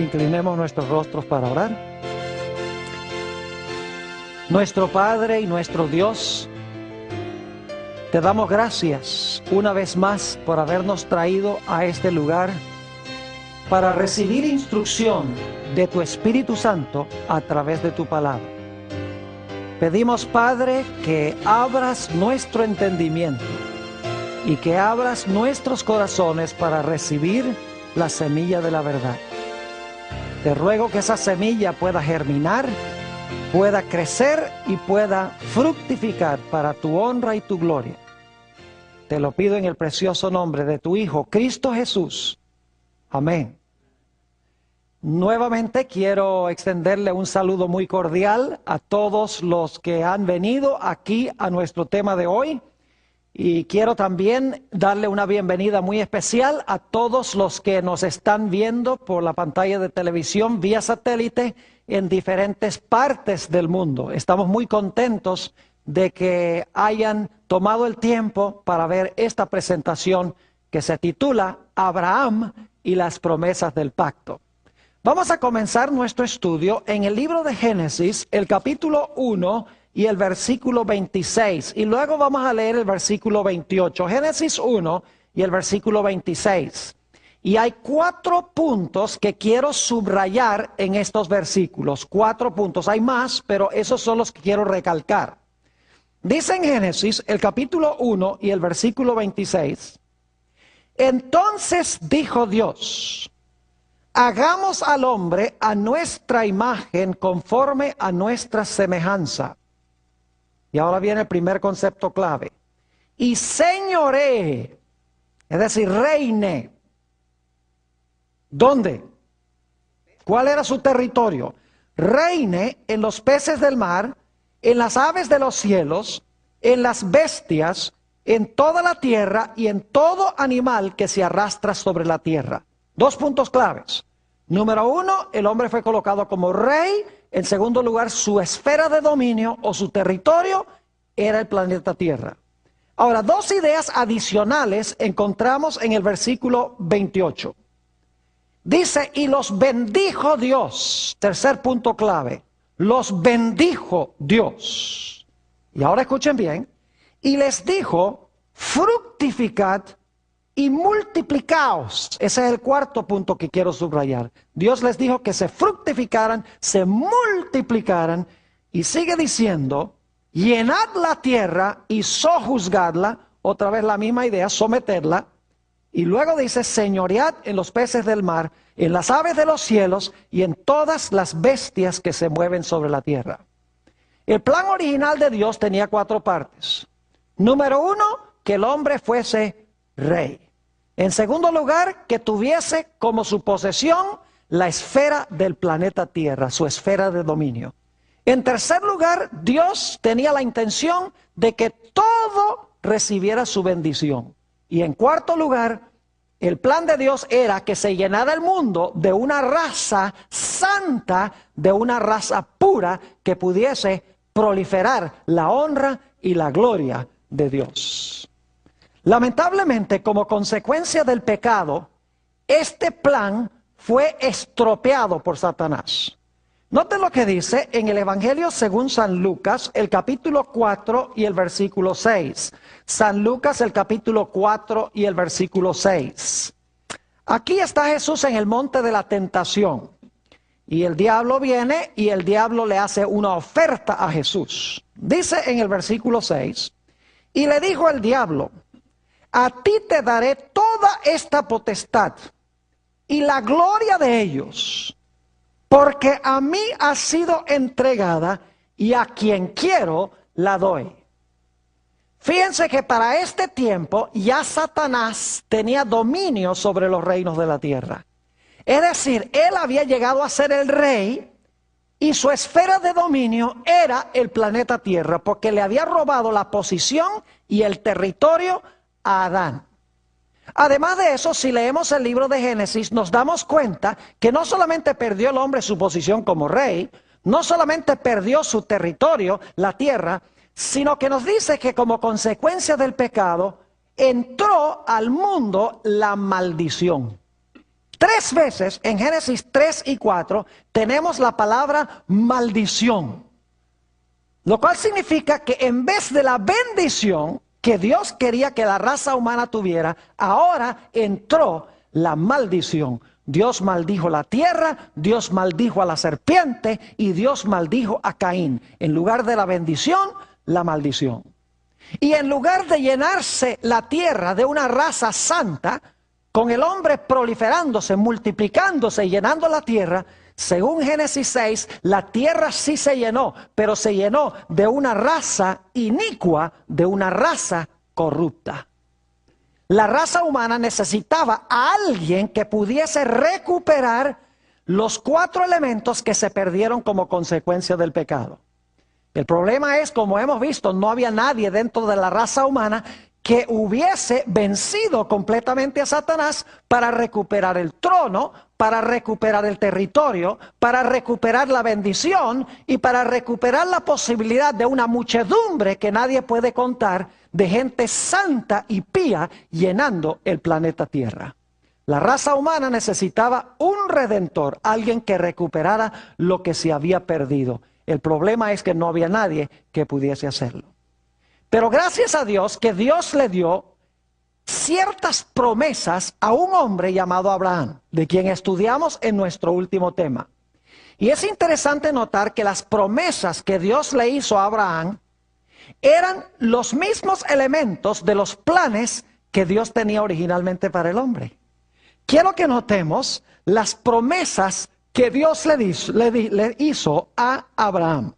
Inclinemos nuestros rostros para orar. Nuestro Padre y nuestro Dios, te damos gracias una vez más por habernos traído a este lugar para recibir instrucción de tu Espíritu Santo a través de tu palabra. Pedimos, Padre, que abras nuestro entendimiento y que abras nuestros corazones para recibir la semilla de la verdad. Te ruego que esa semilla pueda germinar, pueda crecer y pueda fructificar para tu honra y tu gloria. Te lo pido en el precioso nombre de tu Hijo, Cristo Jesús. Amén. Nuevamente quiero extenderle un saludo muy cordial a todos los que han venido aquí a nuestro tema de hoy. Y quiero también darle una bienvenida muy especial a todos los que nos están viendo por la pantalla de televisión vía satélite en diferentes partes del mundo. Estamos muy contentos de que hayan tomado el tiempo para ver esta presentación que se titula Abraham y las promesas del pacto. Vamos a comenzar nuestro estudio en el libro de Génesis, el capítulo 1 y el versículo 26. Y luego vamos a leer el versículo 28. Génesis 1 y el versículo 26. Y hay 4 puntos que quiero subrayar en estos versículos. 4 puntos. Hay más, pero esos son los que quiero recalcar. Dice en Génesis, el capítulo 1 y el versículo 26. Entonces dijo Dios: hagamos al hombre a nuestra imagen conforme a nuestra semejanza. Y ahora viene el primer concepto clave. Y señoree, es decir, reine. ¿Dónde? ¿Cuál era su territorio? Reine en los peces del mar, en las aves de los cielos, en las bestias, en toda la tierra y en todo animal que se arrastra sobre la tierra. 2 puntos claves. Número 1, el hombre fue colocado como rey. En segundo lugar, su esfera de dominio o su territorio era el planeta Tierra. Ahora, 2 ideas adicionales encontramos en el versículo 28. Dice, y los bendijo Dios. Tercer punto clave. Los bendijo Dios. Y ahora escuchen bien. Y les dijo, fructificad y multiplicaos. Ese es el 4 punto que quiero subrayar. Dios les dijo que se fructificaran, se multiplicaran, y sigue diciendo, llenad la tierra y sojuzgadla. Otra vez la misma idea, someterla. Y luego dice, señoread en los peces del mar, en las aves de los cielos y en todas las bestias que se mueven sobre la tierra. El plan original de Dios tenía 4 partes. Número 1, que el hombre fuese rey. En segundo lugar, que tuviese como su posesión la esfera del planeta Tierra, su esfera de dominio. En tercer lugar, Dios tenía la intención de que todo recibiera su bendición. Y en cuarto lugar, el plan de Dios era que se llenara el mundo de una raza santa, de una raza pura que pudiese proliferar la honra y la gloria de Dios. Lamentablemente, como consecuencia del pecado, este plan fue estropeado por Satanás. Noten lo que dice en el Evangelio según San Lucas, el capítulo 4 y el versículo 6. San Lucas, el capítulo 4 y el versículo 6. Aquí está Jesús en el monte de la tentación. Y el diablo viene y el diablo le hace una oferta a Jesús. Dice en el versículo 6, y le dijo el diablo, a ti te daré toda esta potestad y la gloria de ellos, porque a mí ha sido entregada y a quien quiero la doy. Fíjense que para este tiempo ya Satanás tenía dominio sobre los reinos de la tierra. Es decir, él había llegado a ser el rey y su esfera de dominio era el planeta Tierra, porque le había robado la posición y el territorio a Adán. Además de eso, si leemos el libro de Génesis, nos damos cuenta que no solamente perdió el hombre su posición como rey, no solamente perdió su territorio, la tierra, sino que nos dice que como consecuencia del pecado, entró al mundo la maldición. 3 veces en Génesis 3 y 4 tenemos la palabra maldición. Lo cual significa que en vez de la bendición que Dios quería que la raza humana tuviera, ahora entró la maldición. Dios maldijo la tierra, Dios maldijo a la serpiente y Dios maldijo a Caín. En lugar de la bendición, la maldición. Y en lugar de llenarse la tierra de una raza santa, con el hombre proliferándose, multiplicándose y llenando la tierra, según Génesis 6, la tierra sí se llenó, pero se llenó de una raza inicua, de una raza corrupta. La raza humana necesitaba a alguien que pudiese recuperar los 4 elementos que se perdieron como consecuencia del pecado. El problema es, como hemos visto, no había nadie dentro de la raza humana que hubiese vencido completamente a Satanás para recuperar el trono, para recuperar el territorio, para recuperar la bendición y para recuperar la posibilidad de una muchedumbre que nadie puede contar de gente santa y pía llenando el planeta Tierra. La raza humana necesitaba un redentor, alguien que recuperara lo que se había perdido. El problema es que no había nadie que pudiese hacerlo. Pero gracias a Dios que Dios le dio ciertas promesas a un hombre llamado Abraham, de quien estudiamos en nuestro último tema. Y es interesante notar que las promesas que Dios le hizo a Abraham eran los mismos elementos de los planes que Dios tenía originalmente para el hombre. Quiero que notemos las promesas que Dios le hizo a Abraham.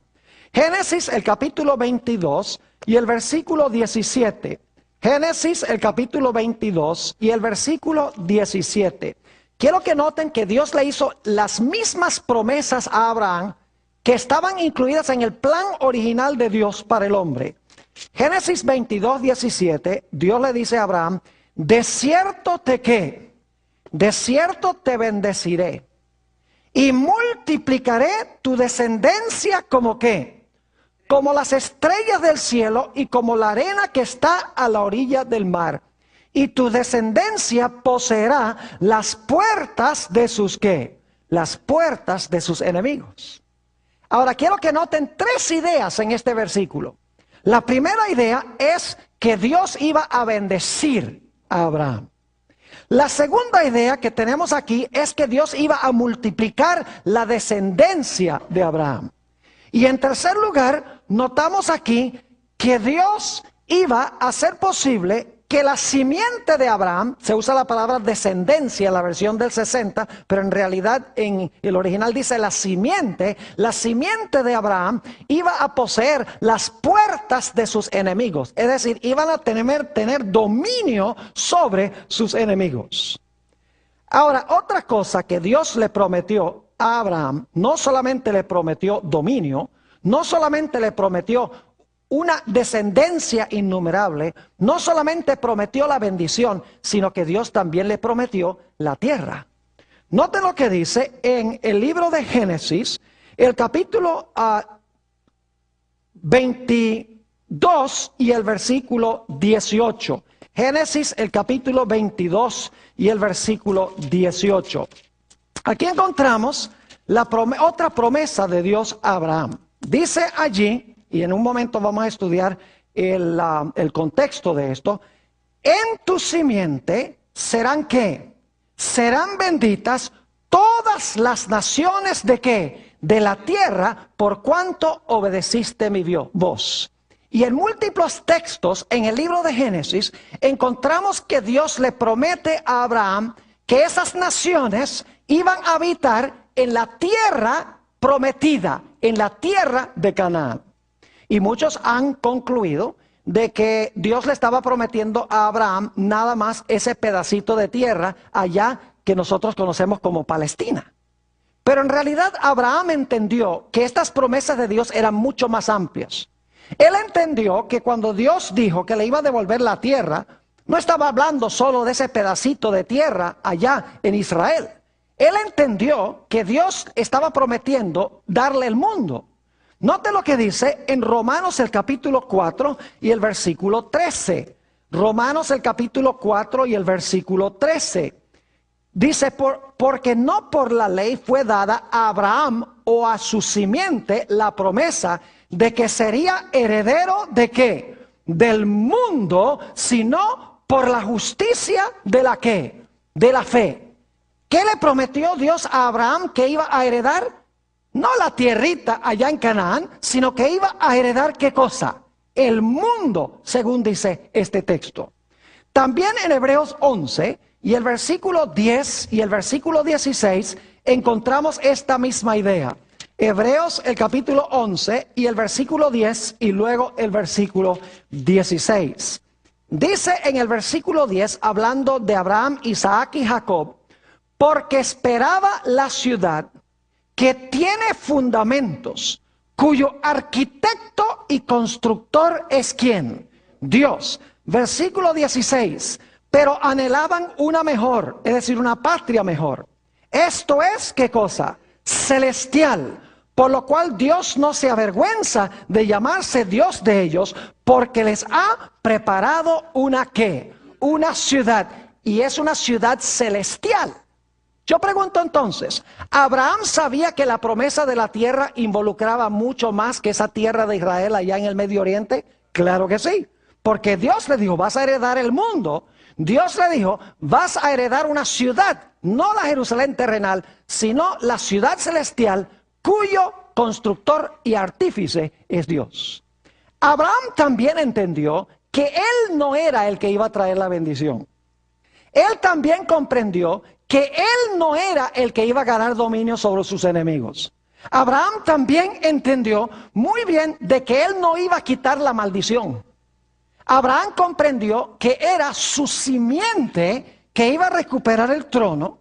Génesis, el capítulo 22 y el versículo 17. Génesis, el capítulo 22 y el versículo 17. Quiero que noten que Dios le hizo las mismas promesas a Abraham que estaban incluidas en el plan original de Dios para el hombre. Génesis 22, 17, Dios le dice a Abraham, de cierto de cierto te bendeciré y multiplicaré tu descendencia como ¿qué? Como las estrellas del cielo y como la arena que está a la orilla del mar. Y tu descendencia poseerá las puertas de sus ¿qué? Las puertas de sus enemigos. Ahora quiero que noten 3 ideas en este versículo. La primera idea es que Dios iba a bendecir a Abraham. La segunda idea que tenemos aquí es que Dios iba a multiplicar la descendencia de Abraham. Y en tercer lugar, notamos aquí que Dios iba a hacer posible que la simiente de Abraham, se usa la palabra descendencia en la versión del 60, pero en realidad en el original dice la simiente de Abraham iba a poseer las puertas de sus enemigos. Es decir, iban a tener dominio sobre sus enemigos. Ahora, otra cosa que Dios le prometió a Abraham, no solamente le prometió dominio, no solamente le prometió una descendencia innumerable, no solamente prometió la bendición, sino que Dios también le prometió la tierra. Note lo que dice en el libro de Génesis, el capítulo 22 y el versículo 18. Génesis, el capítulo 22 y el versículo 18. Aquí encontramos otra promesa de Dios a Abraham. Dice allí, y en un momento vamos a estudiar el contexto de esto, en tu simiente serán ¿qué? Serán benditas todas las naciones de ¿qué? De la tierra, por cuanto obedeciste mi voz. Y en múltiples textos en el libro de Génesis encontramos que Dios le promete a Abraham que esas naciones iban a habitar en la tierra prometida, en la tierra de Canaán. Y muchos han concluido de que Dios le estaba prometiendo a Abraham nada más ese pedacito de tierra allá que nosotros conocemos como Palestina. Pero en realidad Abraham entendió que estas promesas de Dios eran mucho más amplias. Él entendió que cuando Dios dijo que le iba a devolver la tierra, no estaba hablando solo de ese pedacito de tierra allá en Israel. Él entendió que Dios estaba prometiendo darle el mundo. Note lo que dice en Romanos el capítulo 4 y el versículo 13. Romanos el capítulo 4 y el versículo 13. Dice, porque no por la ley fue dada a Abraham o a su simiente la promesa de que sería heredero ¿de qué? Del mundo, sino por la justicia de la ¿qué? De la fe. ¿Qué le prometió Dios a Abraham que iba a heredar? No la tierrita allá en Canaán, sino que iba a heredar ¿qué cosa? El mundo, según dice este texto. También en Hebreos 11 y el versículo 10 y el versículo 16 encontramos esta misma idea. Hebreos el capítulo 11 y el versículo 10 y luego el versículo 16. Dice en el versículo 10, hablando de Abraham, Isaac y Jacob, porque esperaba la ciudad que tiene fundamentos, cuyo arquitecto y constructor es ¿quién? Dios. Versículo 16, pero anhelaban una mejor, es decir, una patria mejor. Esto es, ¿qué cosa? Celestial. Por lo cual Dios no se avergüenza de llamarse Dios de ellos, porque les ha preparado una ¿qué? Una ciudad, y es una ciudad celestial. Yo pregunto entonces, ¿Abraham sabía que la promesa de la tierra involucraba mucho más que esa tierra de Israel allá en el Medio Oriente? Claro que sí, porque Dios le dijo, vas a heredar el mundo. Dios le dijo, vas a heredar una ciudad, no la Jerusalén terrenal, sino la ciudad celestial, cuyo constructor y artífice es Dios. Abraham también entendió que él no era el que iba a traer la bendición. Él también comprendió que él no era el que iba a ganar dominio sobre sus enemigos. Abraham también entendió muy bien de que él no iba a quitar la maldición. Abraham comprendió que era su simiente que iba a recuperar el trono,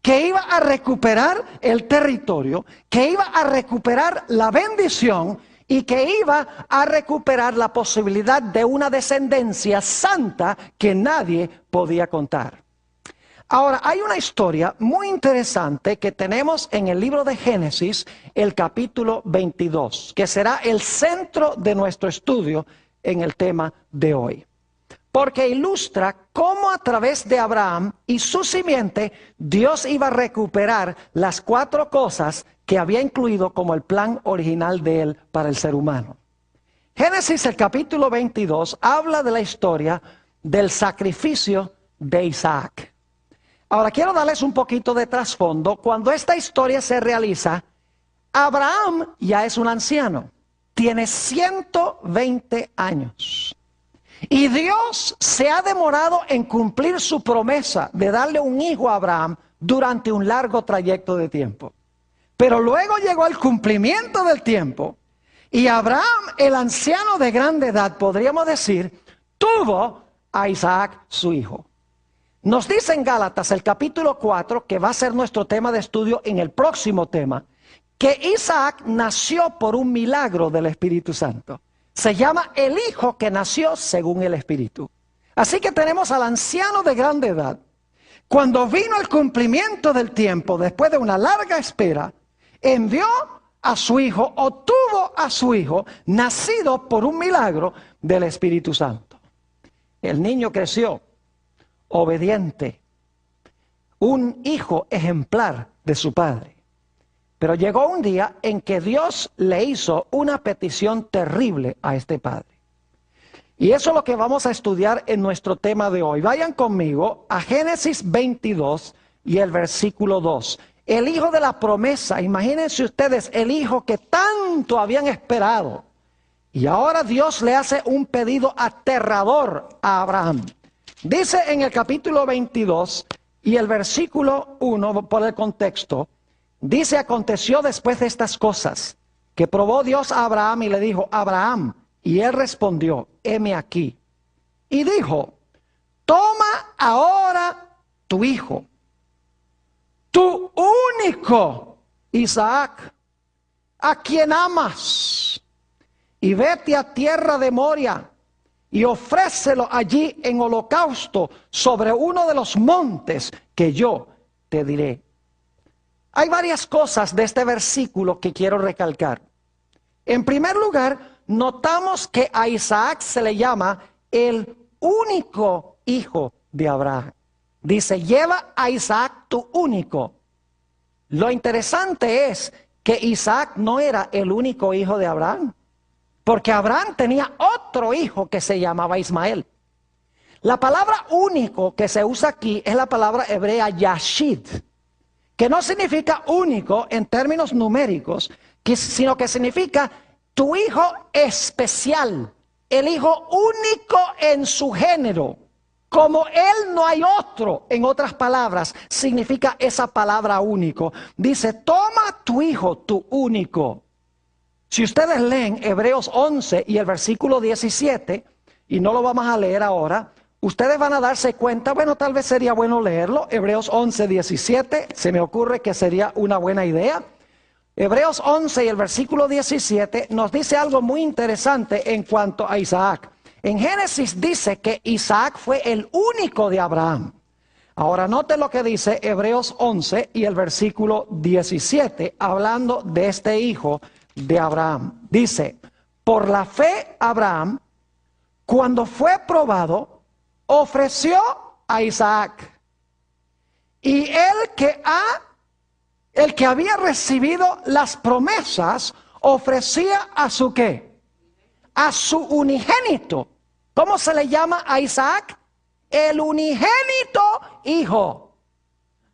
que iba a recuperar el territorio, que iba a recuperar la bendición y que iba a recuperar la posibilidad de una descendencia santa que nadie podía contar. Ahora, hay una historia muy interesante que tenemos en el libro de Génesis, el capítulo 22, que será el centro de nuestro estudio en el tema de hoy. Porque ilustra cómo a través de Abraham y su simiente, Dios iba a recuperar las 4 cosas que había incluido como el plan original de él para el ser humano. Génesis, el capítulo 22, habla de la historia del sacrificio de Isaac. Ahora quiero darles un poquito de trasfondo. Cuando esta historia se realiza, Abraham ya es un anciano, tiene 120 años. Y Dios se ha demorado en cumplir su promesa de darle un hijo a Abraham durante un largo trayecto de tiempo. Pero luego llegó el cumplimiento del tiempo y Abraham, el anciano de grande edad, podríamos decir, tuvo a Isaac su hijo. Nos dice en Gálatas el capítulo 4, que va a ser nuestro tema de estudio en el próximo tema, que Isaac nació por un milagro del Espíritu Santo. Se llama el hijo que nació según el Espíritu. Así que tenemos al anciano de grande edad. Cuando vino el cumplimiento del tiempo, después de una larga espera, envió a su hijo, o tuvo a su hijo, nacido por un milagro del Espíritu Santo. El niño creció obediente, un hijo ejemplar de su padre. Pero llegó un día en que Dios le hizo una petición terrible a este padre. Y eso es lo que vamos a estudiar en nuestro tema de hoy. Vayan conmigo a Génesis 22 y el versículo 2. El hijo de la promesa, imagínense ustedes, el hijo que tanto habían esperado. Y ahora Dios le hace un pedido aterrador a Abraham. Dice en el capítulo 22 y el versículo 1, por el contexto, dice, aconteció después de estas cosas, que probó Dios a Abraham y le dijo, Abraham, y él respondió, heme aquí. Y dijo, toma ahora tu hijo, tu único Isaac, a quien amas, y vete a tierra de Moria, y ofrécelo allí en holocausto sobre uno de los montes que yo te diré. Hay varias cosas de este versículo que quiero recalcar. En primer lugar, notamos que a Isaac se le llama el único hijo de Abraham. Dice, lleva a Isaac tu único. Lo interesante es que Isaac no era el único hijo de Abraham, porque Abraham tenía otro hijo que se llamaba Ismael. La palabra único que se usa aquí es la palabra hebrea yashid, que no significa único en términos numéricos, sino que significa tu hijo especial, el hijo único en su género. Como él no hay otro, en otras palabras, significa esa palabra único. Dice, toma tu hijo, tu único. Si ustedes leen Hebreos 11 y el versículo 17, y no lo vamos a leer ahora, ustedes van a darse cuenta, bueno, tal vez sería bueno leerlo. Hebreos 11, 17, se me ocurre que sería una buena idea. Hebreos 11 y el versículo 17 nos dice algo muy interesante en cuanto a Isaac. En Génesis dice que Isaac fue el único de Abraham. Ahora note lo que dice Hebreos 11 y el versículo 17, hablando de este hijo de Abraham. Dice, por la fe Abraham, cuando fue probado, ofreció a Isaac. Y el que había recibido las promesas, ofrecía a su ¿qué? A su unigénito. ¿Cómo se le llama a Isaac? El unigénito hijo.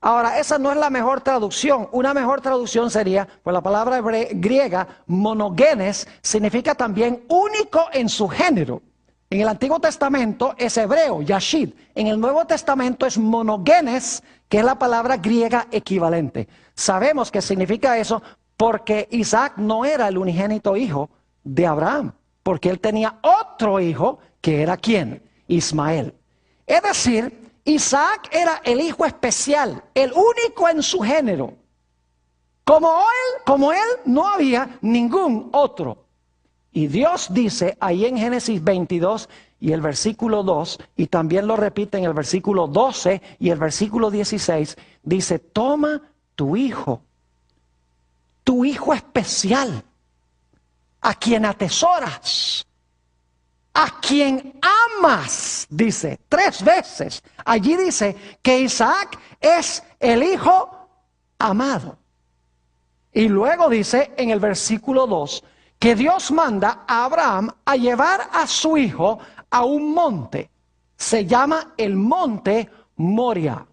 Ahora, esa no es la mejor traducción. Una mejor traducción sería, pues la palabra griega, monogenes, significa también único en su género. En el Antiguo Testamento es hebreo, yashid. En el Nuevo Testamento es monogenes, que es la palabra griega equivalente. Sabemos que significa eso porque Isaac no era el unigénito hijo de Abraham, porque él tenía otro hijo que era ¿quién? Ismael. Es decir, Isaac era el hijo especial, el único en su género. Como él no había ningún otro. Y Dios dice ahí en Génesis 22 y el versículo 2, y también lo repite en el versículo 12 y el versículo 16, dice, toma tu hijo especial, a quien atesoras, a quien amas, dice 3 veces. Allí dice que Isaac es el hijo amado. Y luego dice en el versículo 2 que Dios manda a Abraham a llevar a su hijo a un monte. Se llama el monte Moria.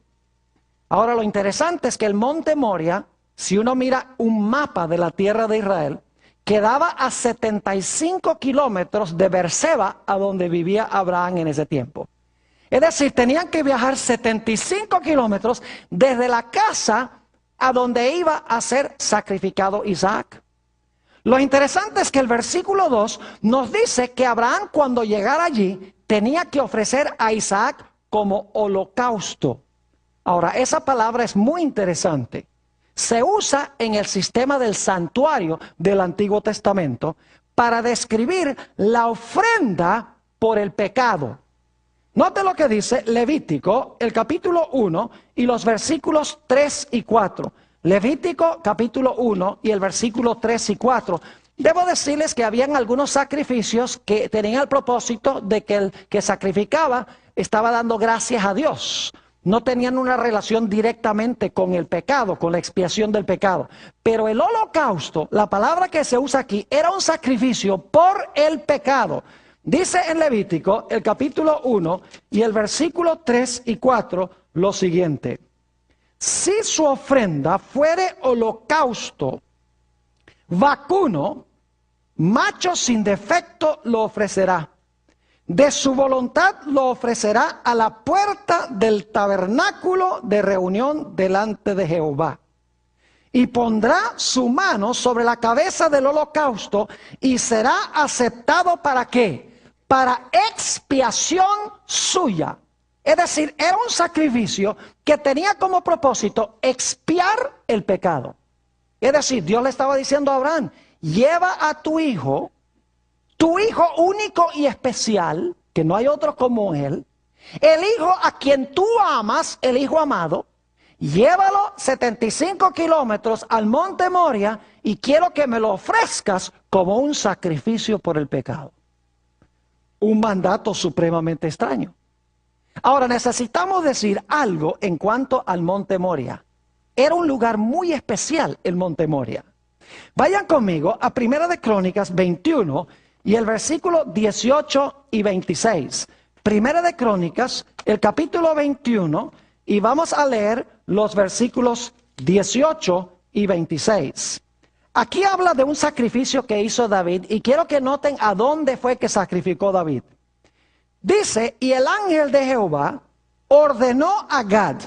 Ahora lo interesante es que el monte Moria, si uno mira un mapa de la tierra de Israel, quedaba a 75 kilómetros de Beerseba, a donde vivía Abraham en ese tiempo. Es decir, tenían que viajar 75 kilómetros desde la casa a donde iba a ser sacrificado Isaac. Lo interesante es que el versículo 2 nos dice que Abraham, cuando llegara allí, tenía que ofrecer a Isaac como holocausto. Ahora, esa palabra es muy interesante. Se usa en el sistema del santuario del Antiguo Testamento para describir la ofrenda por el pecado. Note lo que dice Levítico, el capítulo 1 y los versículos 3 y 4. Levítico capítulo 1 y el versículo 3 y 4. Debo decirles que habían algunos sacrificios que tenían el propósito de que el que sacrificaba estaba dando gracias a Dios. No tenían una relación directamente con el pecado, con la expiación del pecado. Pero el holocausto, la palabra que se usa aquí, era un sacrificio por el pecado. Dice en Levítico, el capítulo 1 y el versículo 3 y 4, lo siguiente. Si su ofrenda fuere holocausto vacuno, macho sin defecto lo ofrecerá. De su voluntad lo ofrecerá a la puerta del tabernáculo de reunión delante de Jehová. Y pondrá su mano sobre la cabeza del holocausto y será aceptado ¿para qué? Para expiación suya. Es decir, era un sacrificio que tenía como propósito expiar el pecado. Es decir, Dios le estaba diciendo a Abraham, lleva a tu hijo único y especial, que no hay otro como él, el hijo a quien tú amas, el hijo amado, llévalo 75 kilómetros al monte Moria y quiero que me lo ofrezcas como un sacrificio por el pecado. Un mandato supremamente extraño. Ahora necesitamos decir algo en cuanto al Monte Moria. Era un lugar muy especial el Monte Moria. Vayan conmigo a Primera de Crónicas 21 y el versículo 18 y 26. Primera de Crónicas, el capítulo 21, y vamos a leer los versículos 18 y 26. Aquí habla de un sacrificio que hizo David y quiero que noten a dónde fue que sacrificó David. Dice, y el ángel de Jehová ordenó a Gad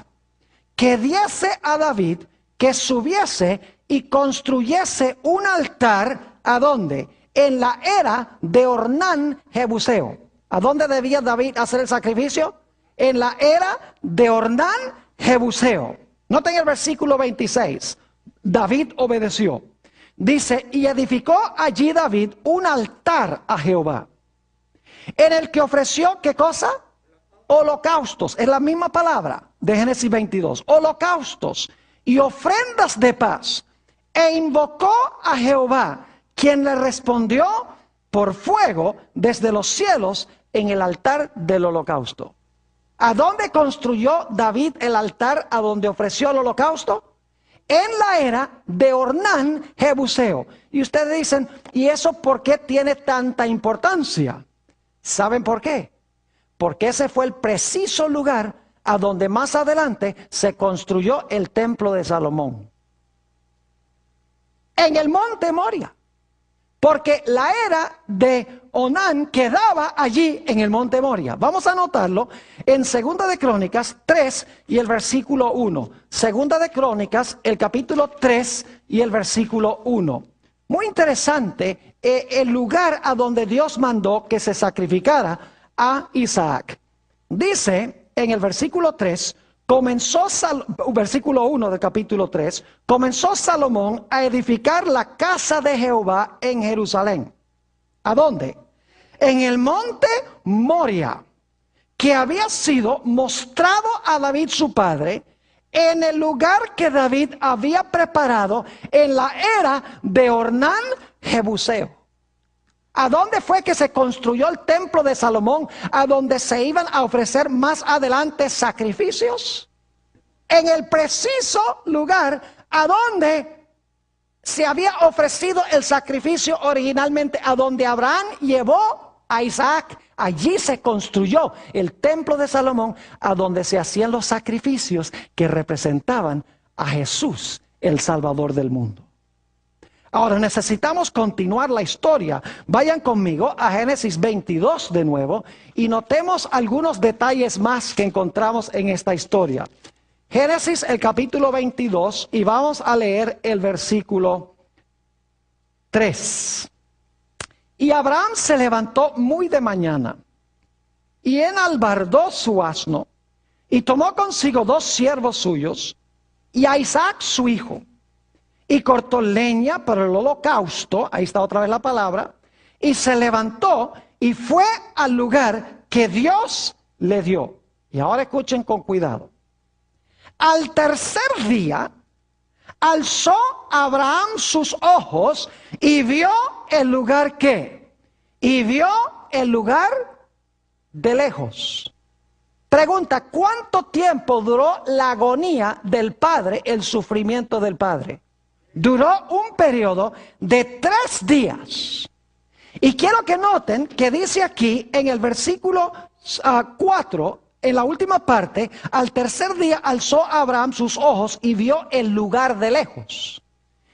que diese a David que subiese y construyese un altar, ¿a dónde? En la era de Ornán Jebuseo. ¿A dónde debía David hacer el sacrificio? En la era de Ornán Jebuseo. Noten el versículo 26. David obedeció. Dice, y edificó allí David un altar a Jehová, en el que ofreció, ¿qué cosa? Holocaustos. Es la misma palabra de Génesis 22. Holocaustos y ofrendas de paz. E invocó a Jehová, quien le respondió por fuego desde los cielos en el altar del holocausto. ¿A dónde construyó David el altar a donde ofreció el holocausto? En la era de Ornán Jebuseo. Y ustedes dicen, ¿y eso por qué tiene tanta importancia? ¿Saben por qué? Porque ese fue el preciso lugar a donde más adelante se construyó el templo de Salomón. En el monte Moria. Porque la era de Onán quedaba allí en el monte Moria. Vamos a anotarlo en 2 de Crónicas 3 y el versículo 1. 2 de Crónicas, el capítulo 3 y el versículo 1. Muy interesante el lugar a donde Dios mandó que se sacrificara a Isaac. Dice en el versículo 3, versículo 1 del capítulo 3, comenzó Salomón a edificar la casa de Jehová en Jerusalén. ¿A dónde? En el monte Moria, que había sido mostrado a David su padre, en el lugar que David había preparado en la era de Ornán Jebuseo. ¿A dónde fue que se construyó el templo de Salomón, a donde se iban a ofrecer más adelante sacrificios? En el preciso lugar a donde se había ofrecido el sacrificio originalmente, a donde Abraham llevó a Isaac. Allí se construyó el templo de Salomón, a donde se hacían los sacrificios que representaban a Jesús, el Salvador del mundo. Ahora necesitamos continuar la historia. Vayan conmigo a Génesis 22 de nuevo y notemos algunos detalles más que encontramos en esta historia. Génesis el capítulo 22 y vamos a leer el versículo 3. Y Abraham se levantó muy de mañana y enalbardó su asno y tomó consigo 2 siervos suyos y a Isaac su hijo. Y cortó leña para el holocausto, ahí está otra vez la palabra, y se levantó y fue al lugar que Dios le dio. Y ahora escuchen con cuidado. Al tercer día, alzó Abraham sus ojos y vio el lugar que, y vio el lugar de lejos. Pregunta, ¿cuánto tiempo duró la agonía del padre, el sufrimiento del padre? Duró un periodo de 3 días. Y quiero que noten que dice aquí en el versículo 4, en la última parte, al tercer día alzó Abraham sus ojos y vio el lugar de lejos.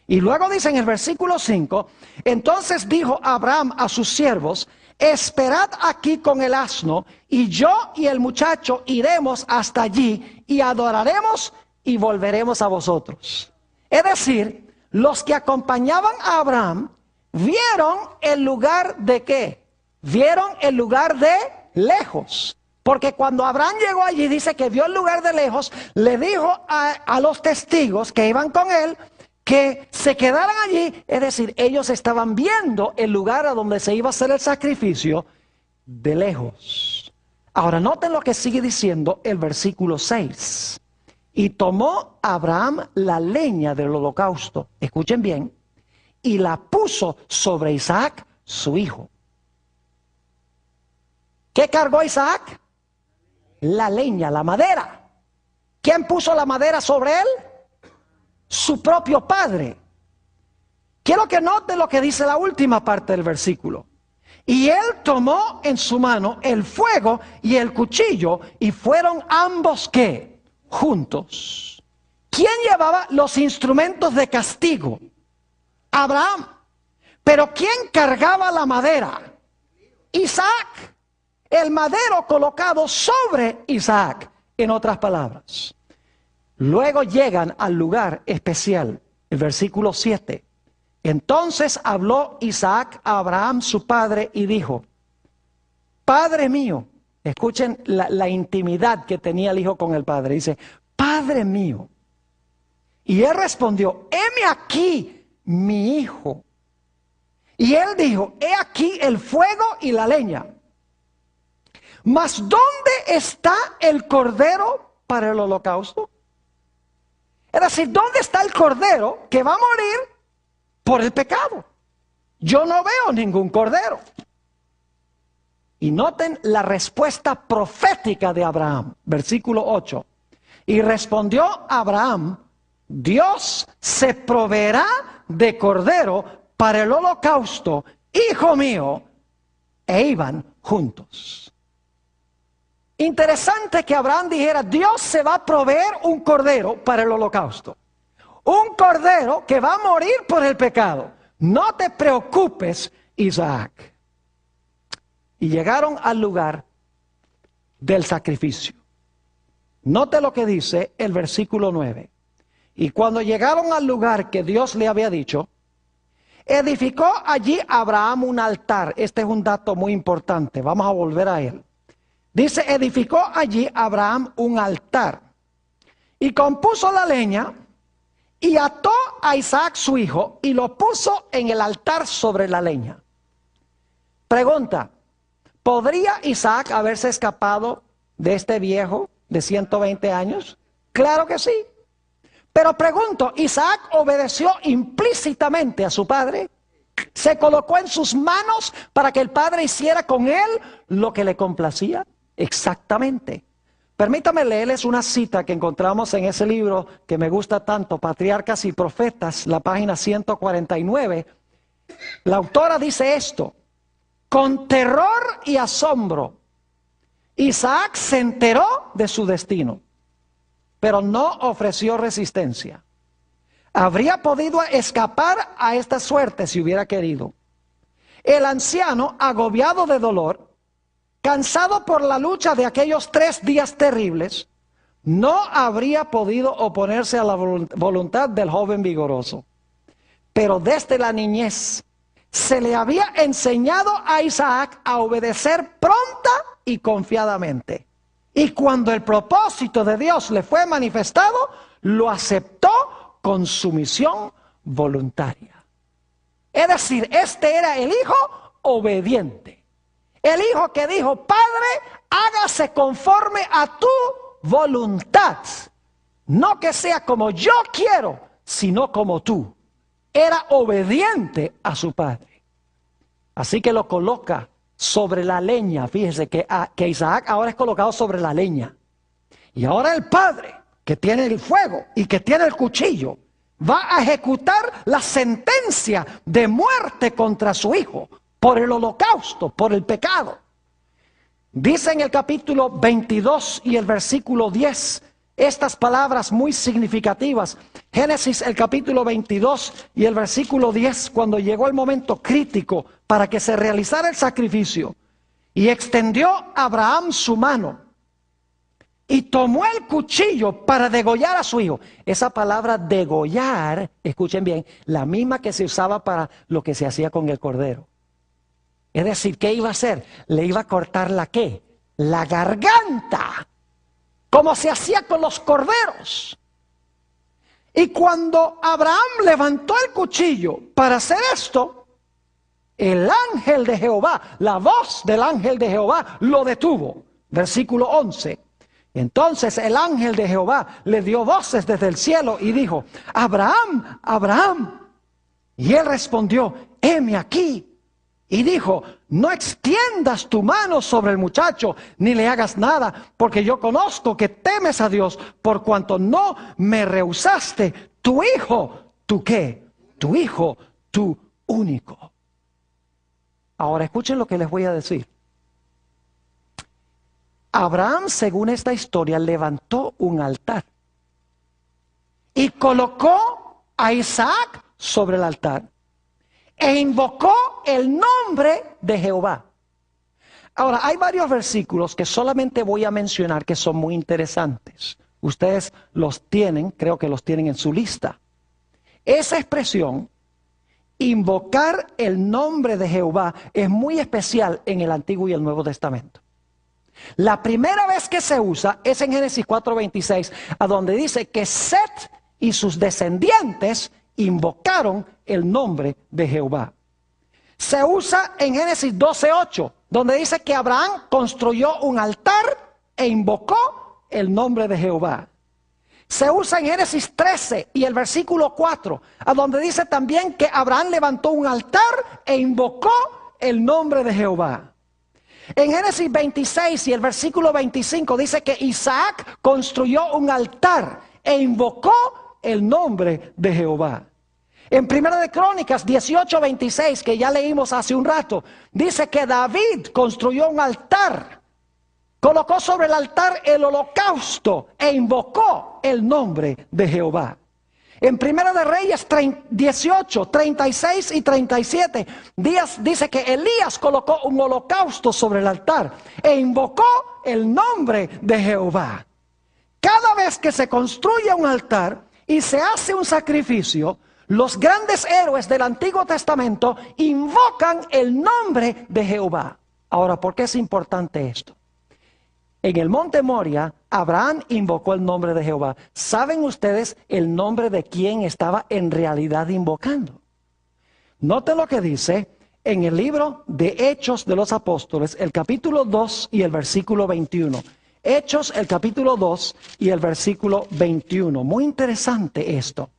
Y luego dice en el versículo 5, entonces dijo Abraham a sus siervos, esperad aquí con el asno, y yo y el muchacho iremos hasta allí y adoraremos y volveremos a vosotros. Es decir, los que acompañaban a Abraham vieron el lugar de ¿qué? Vieron el lugar de lejos. Porque cuando Abraham llegó allí, dice que vio el lugar de lejos, le dijo a los testigos que iban con él que se quedaran allí. Es decir, ellos estaban viendo el lugar a donde se iba a hacer el sacrificio de lejos. Ahora noten lo que sigue diciendo el versículo 6. Y tomó Abraham la leña del holocausto, escuchen bien, y la puso sobre Isaac, su hijo. ¿Qué cargó Isaac? La leña, la madera. ¿Quién puso la madera sobre él? Su propio padre. Quiero que note lo que dice la última parte del versículo. Y él tomó en su mano el fuego y el cuchillo, y fueron ambos, ¿qué? Juntos. ¿Quién llevaba los instrumentos de castigo? Abraham. Pero ¿quién cargaba la madera? Isaac. El madero colocado sobre Isaac, en otras palabras. Luego llegan al lugar especial, el versículo 7. Entonces habló Isaac a Abraham su padre y dijo: Padre mío. Escuchen la intimidad que tenía el hijo con el padre. Dice: Padre mío. Y él respondió: heme aquí, mi hijo. Y él dijo: he aquí el fuego y la leña. Mas ¿dónde está el cordero para el holocausto? Es decir, ¿dónde está el cordero que va a morir por el pecado? Yo no veo ningún cordero. Y noten la respuesta profética de Abraham, versículo 8. Y respondió Abraham: Dios se proveerá de cordero para el holocausto, hijo mío. E iban juntos. Interesante que Abraham dijera: Dios se va a proveer un cordero para el holocausto. Un cordero que va a morir por el pecado. No te preocupes, Isaac. Y llegaron al lugar del sacrificio. Note lo que dice el versículo 9. Y cuando llegaron al lugar que Dios le había dicho, edificó allí Abraham un altar. Este es un dato muy importante. Vamos a volver a él. Dice: edificó allí Abraham un altar. Y compuso la leña y ató a Isaac su hijo y lo puso en el altar sobre la leña. Pregunta: ¿podría Isaac haberse escapado de este viejo de 120 años? Claro que sí. Pero pregunto, ¿Isaac obedeció implícitamente a su padre? ¿Se colocó en sus manos para que el padre hiciera con él lo que le complacía? Exactamente. Permítame leerles una cita que encontramos en ese libro que me gusta tanto, Patriarcas y Profetas, la página 149. La autora dice esto: con terror y asombro, Isaac se enteró de su destino, pero no ofreció resistencia. Habría podido escapar a esta suerte si hubiera querido. El anciano, agobiado de dolor, cansado por la lucha de aquellos 3 días terribles, no habría podido oponerse a la voluntad del joven vigoroso. Pero desde la niñez se le había enseñado a Isaac a obedecer pronta y confiadamente. Y cuando el propósito de Dios le fue manifestado, lo aceptó con sumisión voluntaria. Es decir, este era el hijo obediente. El hijo que dijo: Padre, hágase conforme a tu voluntad. No que sea como yo quiero, sino como tú. Era obediente a su padre. Así que lo coloca sobre la leña. Fíjese que Isaac ahora es colocado sobre la leña. Y ahora el padre, que tiene el fuego y que tiene el cuchillo, va a ejecutar la sentencia de muerte contra su hijo por el holocausto, por el pecado. Dice en el capítulo 22 y el versículo 10 estas palabras muy significativas. Génesis, el capítulo 22 y el versículo 10, cuando llegó el momento crítico para que se realizara el sacrificio: y extendió Abraham su mano y tomó el cuchillo para degollar a su hijo. Esa palabra degollar, escuchen bien, la misma que se usaba para lo que se hacía con el cordero. Es decir, ¿qué iba a hacer? Le iba a cortar la ¿qué? La garganta, como se hacía con los corderos. Y cuando Abraham levantó el cuchillo para hacer esto, el ángel de Jehová, la voz del ángel de Jehová, lo detuvo. Versículo 11. Entonces el ángel de Jehová le dio voces desde el cielo y dijo: Abraham, Abraham. Y él respondió: heme aquí. Y dijo, no extiendas tu mano sobre el muchacho, ni le hagas nada, porque yo conozco que temes a Dios, por cuanto no me rehusaste tu hijo. ¿Tu qué? Tu hijo, tu único. Ahora escuchen lo que les voy a decir. Abraham, según esta historia, levantó un altar y colocó a Isaac sobre el altar e invocó el nombre de Jehová. Ahora, hay varios versículos que solamente voy a mencionar que son muy interesantes. Ustedes los tienen, creo que los tienen en su lista. Esa expresión, invocar el nombre de Jehová, es muy especial en el Antiguo y el Nuevo Testamento. La primera vez que se usa es en Génesis 4:26, a donde dice que Set y sus descendientes invocaron el nombre de Jehová. Se usa en Génesis 12:8, donde dice que Abraham construyó un altar e invocó el nombre de Jehová. Se usa en Génesis 13 y el versículo 4, a donde dice también que Abraham levantó un altar e invocó el nombre de Jehová. En Génesis 26 y el versículo 25 dice que Isaac construyó un altar e invocó el nombre de Jehová. En Primera de Crónicas 18:26, que ya leímos hace un rato, dice que David construyó un altar, colocó sobre el altar el holocausto e invocó el nombre de Jehová. En Primera de Reyes 18, 36 y 37, dice que Elías colocó un holocausto sobre el altar e invocó el nombre de Jehová. Cada vez que se construye un altar y se hace un sacrificio, los grandes héroes del Antiguo Testamento invocan el nombre de Jehová. Ahora, ¿por qué es importante esto? En el monte Moria, Abraham invocó el nombre de Jehová. ¿Saben ustedes el nombre de quién estaba en realidad invocando? Noten lo que dice en el libro de Hechos de los Apóstoles, el capítulo 2 y el versículo 21. Hechos, el capítulo 2 y el versículo 21. Muy interesante esto.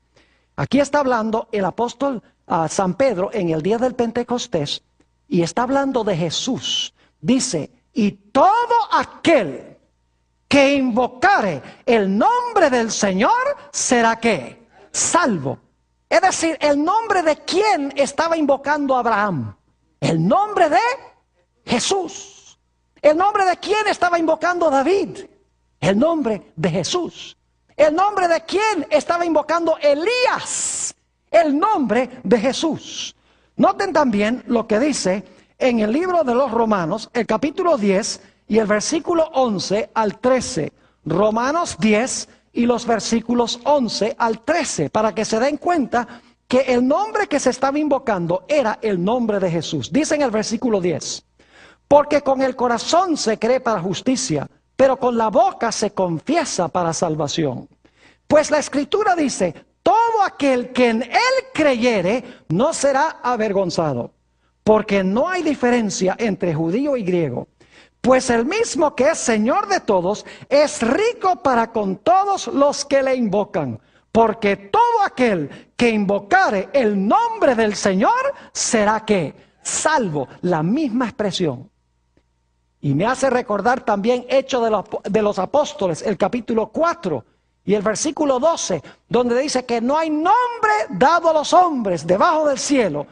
Aquí está hablando el apóstol San Pedro en el día del Pentecostés y está hablando de Jesús. Dice, y todo aquel que invocare el nombre del Señor será ¿qué? Salvo. Es decir, el nombre de quién estaba invocando Abraham. El nombre de Jesús. El nombre de quién estaba invocando David. El nombre de Jesús. El nombre de quién estaba invocando Elías. El nombre de Jesús. Noten también lo que dice en el libro de los Romanos, el capítulo 10 y el versículo 11 al 13. Romanos 10 y los versículos 11 al 13, para que se den cuenta que el nombre que se estaba invocando era el nombre de Jesús. Dice en el versículo 10, porque con el corazón se cree para justicia, pero con la boca se confiesa para salvación. Pues la Escritura dice, todo aquel que en él creyere no será avergonzado. Porque no hay diferencia entre judío y griego, pues el mismo que es Señor de todos es rico para con todos los que le invocan. Porque todo aquel que invocare el nombre del Señor será ¿qué? Salvo. La misma expresión. Y me hace recordar también Hechos de los Apóstoles, el capítulo 4 y el versículo 12, donde dice que no hay nombre dado a los hombres debajo del cielo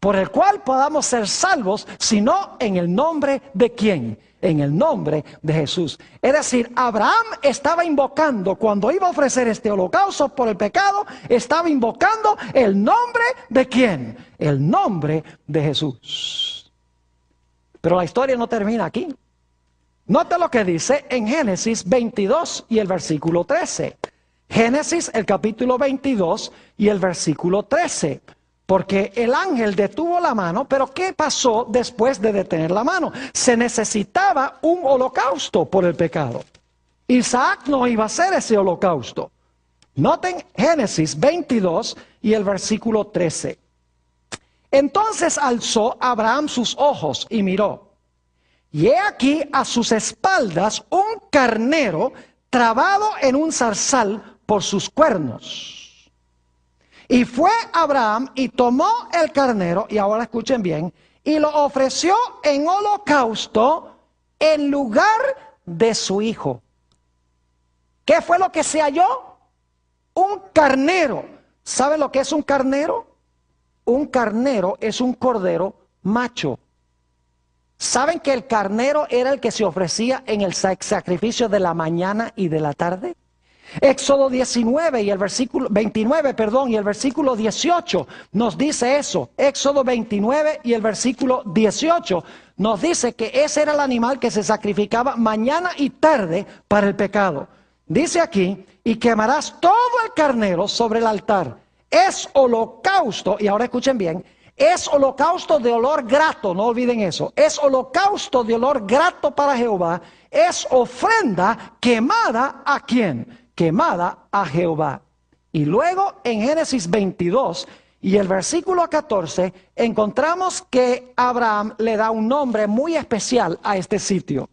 por el cual podamos ser salvos, sino en el nombre de ¿quién? En el nombre de Jesús. Es decir, Abraham estaba invocando, cuando iba a ofrecer este holocausto por el pecado, estaba invocando el nombre de ¿quién? El nombre de Jesús. Pero la historia no termina aquí. Nota lo que dice en Génesis 22 y el versículo 13. Génesis, el capítulo 22 y el versículo 13. Porque el ángel detuvo la mano, pero ¿qué pasó después de detener la mano? Se necesitaba un holocausto por el pecado. Isaac no iba a hacer ese holocausto. Noten Génesis 22 y el versículo 13. Entonces alzó Abraham sus ojos y miró. Y he aquí a sus espaldas un carnero trabado en un zarzal por sus cuernos. Y fue Abraham y tomó el carnero, y ahora escuchen bien, y lo ofreció en holocausto en lugar de su hijo. ¿Qué fue lo que se halló? Un carnero. ¿Sabe lo que es un carnero? Un carnero es un cordero macho. ¿Saben que el carnero era el que se ofrecía en el sacrificio de la mañana y de la tarde? Éxodo 19 y el versículo 29, y el versículo 18 nos dice eso. Éxodo 29 y el versículo 18 nos dice que ese era el animal que se sacrificaba mañana y tarde para el pecado. Dice aquí, y quemarás todo el carnero sobre el altar. Es holocausto, y ahora escuchen bien, es holocausto de olor grato, no olviden eso. Es holocausto de olor grato para Jehová. Es ofrenda quemada ¿a quién? Quemada a Jehová. Y luego en Génesis 22 y el versículo 14 encontramos que Abraham le da un nombre muy especial a este sitio.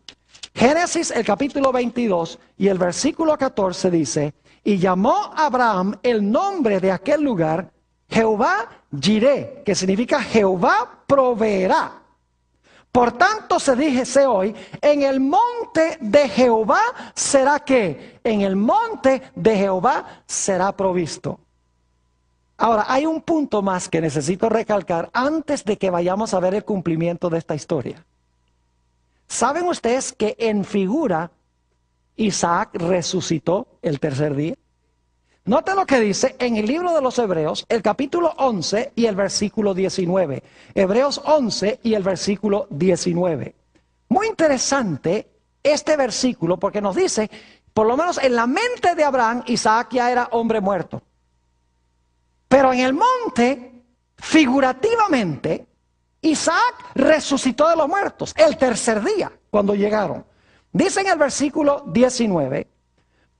Génesis el capítulo 22 y el versículo 14 dice, y llamó Abraham el nombre de aquel lugar Jehová Jireh, que significa Jehová proveerá. Por tanto se dice hoy, en el monte de Jehová será que, en el monte de Jehová será provisto. Ahora, hay un punto más que necesito recalcar antes de que vayamos a ver el cumplimiento de esta historia. ¿Saben ustedes que en figura Isaac resucitó el tercer día? Noten lo que dice en el libro de los Hebreos, el capítulo 11 y el versículo 19. Hebreos 11 y el versículo 19. Muy interesante este versículo porque nos dice, por lo menos en la mente de Abraham, Isaac ya era hombre muerto. Pero en el monte, figurativamente, Isaac resucitó de los muertos el tercer día cuando llegaron. Dice en el versículo 19,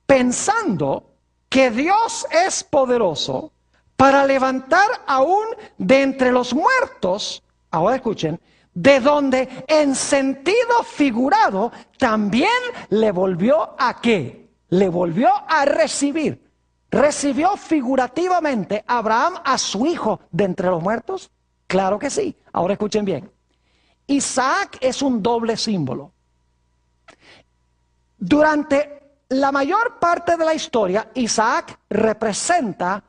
pensando que Dios es poderoso para levantar aún de entre los muertos, ahora escuchen, de donde en sentido figurado también le volvió a ¿qué? Le volvió a recibir. ¿Recibió figurativamente Abraham a su hijo de entre los muertos? Claro que sí. Ahora escuchen bien. Isaac es un doble símbolo. Durante la mayor parte de la historia, Isaac representa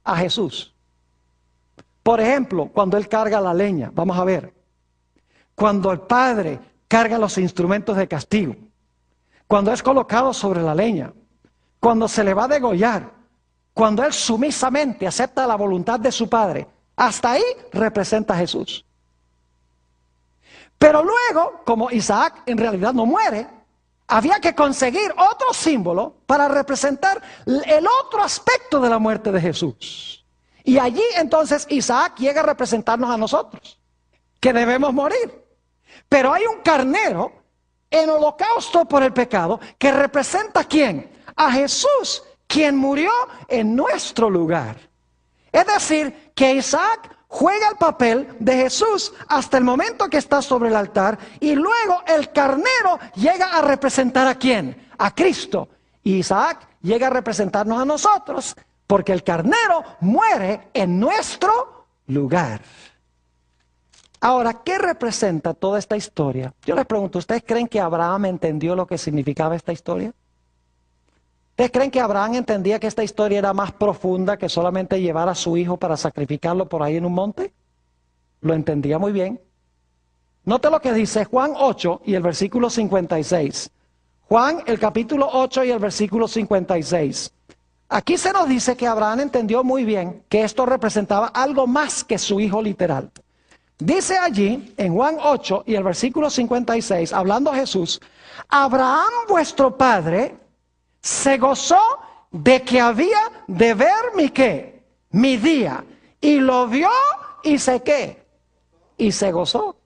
a Jesús. Por ejemplo, cuando él carga la leña, vamos a ver. Cuando el padre carga los instrumentos de castigo. Cuando es colocado sobre la leña. Cuando se le va a degollar. Cuando él sumisamente acepta la voluntad de su padre. Hasta ahí representa a Jesús. Pero luego, como Isaac en realidad no muere, había que conseguir otro símbolo para representar el otro aspecto de la muerte de Jesús. Y allí entonces Isaac llega a representarnos a nosotros, que debemos morir. Pero hay un carnero en holocausto por el pecado que representa ¿a quién? A Jesús, quien murió en nuestro lugar. Es decir, que Isaac juega el papel de Jesús hasta el momento que está sobre el altar y luego el carnero llega a representar ¿a quién? A Cristo. Y Isaac llega a representarnos a nosotros porque el carnero muere en nuestro lugar. Ahora, ¿qué representa toda esta historia? Yo les pregunto, ¿ustedes creen que Abraham entendió lo que significaba esta historia? ¿Ustedes creen que Abraham entendía que esta historia era más profunda que solamente llevar a su hijo para sacrificarlo por ahí en un monte? Lo entendía muy bien. Note lo que dice Juan 8 y el versículo 56. Juan, el capítulo 8 y el versículo 56. Aquí se nos dice que Abraham entendió muy bien que esto representaba algo más que su hijo literal. Dice allí, en Juan 8 y el versículo 56, hablando a Jesús, Abraham vuestro padre se gozó de que había de ver mi qué, mi día, y lo vio y se qué, y se gozó.